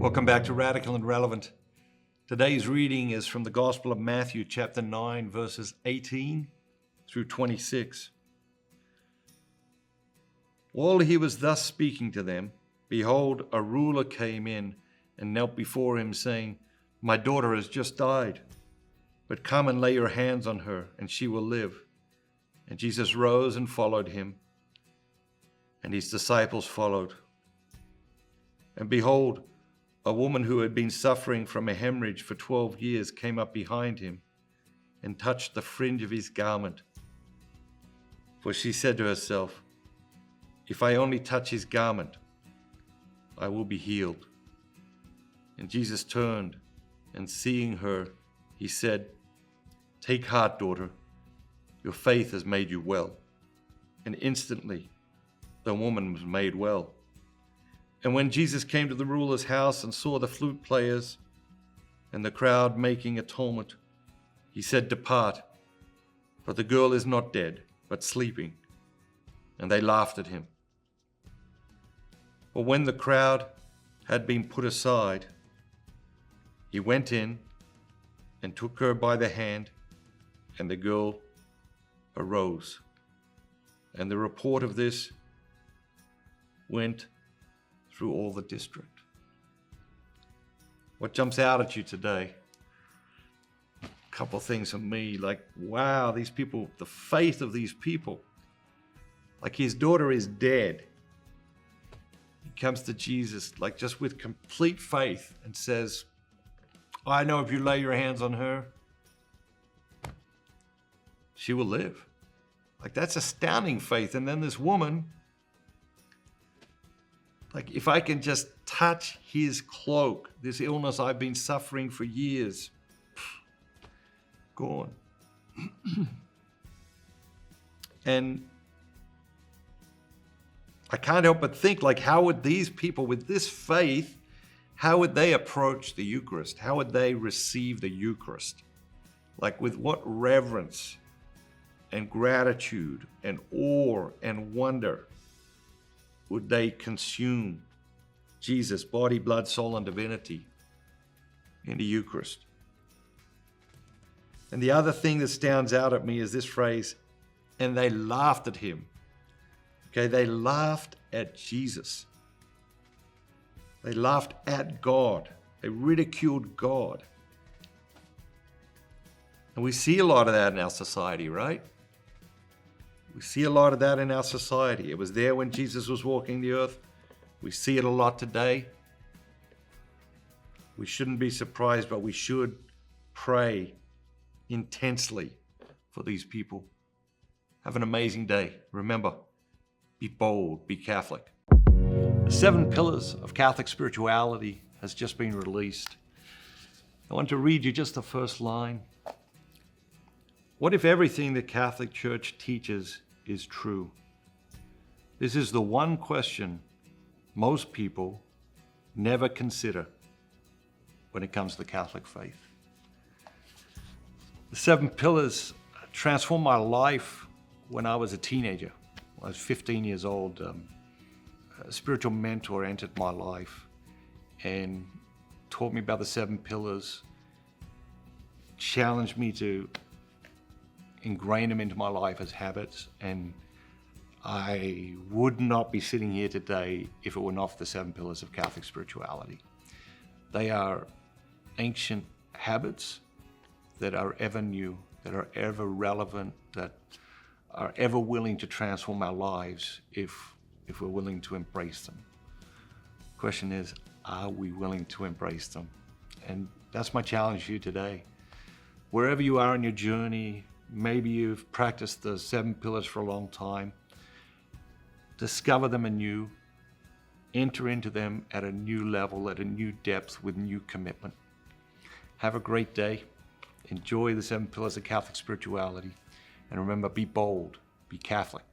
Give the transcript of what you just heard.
Welcome back to Radical and Relevant. Today's reading is from the Gospel of Matthew, chapter 9, verses 18 through 26. While he was thus speaking to them, behold, a ruler came in and knelt before him, saying, "My daughter has just died, but come and lay your hands on her, and she will live." And Jesus rose and followed him, and his disciples followed. And behold, a woman who had been suffering from a hemorrhage for 12 years came up behind him and touched the fringe of his garment. For she said to herself, "If I only touch his garment, I will be healed." And Jesus turned, and seeing her, he said, "Take heart, daughter, your faith has made you well." And instantly the woman was made well. And when Jesus came to the ruler's house and saw the flute players and the crowd making a tumult, he said, "Depart, for the girl is not dead, but sleeping." And they laughed at him. But when the crowd had been put aside, he went in and took her by the hand, and the girl arose. And the report of this went through all the district. What jumps out at you today? A couple of things for me, like, wow, these people, the faith of these people. Like, his daughter is dead. He comes to Jesus, like, just with complete faith and says, "I know if you lay your hands on her, she will live." Like, that's astounding faith. And then this woman, like, if I can just touch his cloak, this illness I've been suffering for years, gone. And I can't help but think, like, how would these people with this faith, how would they approach the Eucharist? How would they receive the Eucharist? Like, with what reverence and gratitude and awe and wonder would they consume Jesus' body, blood, soul, and divinity in the Eucharist? And the other thing that stands out at me is this phrase, "and they laughed at him." Okay, they laughed at Jesus. They laughed at God. They ridiculed God. And we see a lot of that in our society, right? We see a lot of that in our society. It was there when Jesus was walking the earth. We see it a lot today. We shouldn't be surprised, but we should pray intensely for these people. Have an amazing day. Remember, be bold, be Catholic. The 7 Pillars of Catholic Spirituality has just been released. I want to read you just the first line. What if everything the Catholic Church teaches is true? This is the one question most people never consider when it comes to the Catholic faith. The 7 Pillars transformed my life when I was a teenager. When I was 15 years old. A spiritual mentor entered my life and taught me about the 7 Pillars, challenged me to ingrain them into my life as habits, and I would not be sitting here today if it were not for the 7 Pillars of Catholic Spirituality. They are ancient habits that are ever new, that are ever relevant, that are ever willing to transform our lives if we're willing to embrace them. The question is, are we willing to embrace them? And that's my challenge for you today. Wherever you are in your journey, maybe you've practiced the 7 Pillars for a long time. Discover them anew. Enter into them at a new level, at a new depth, with new commitment. Have a great day. Enjoy the 7 Pillars of Catholic Spirituality. And remember, be bold, be Catholic.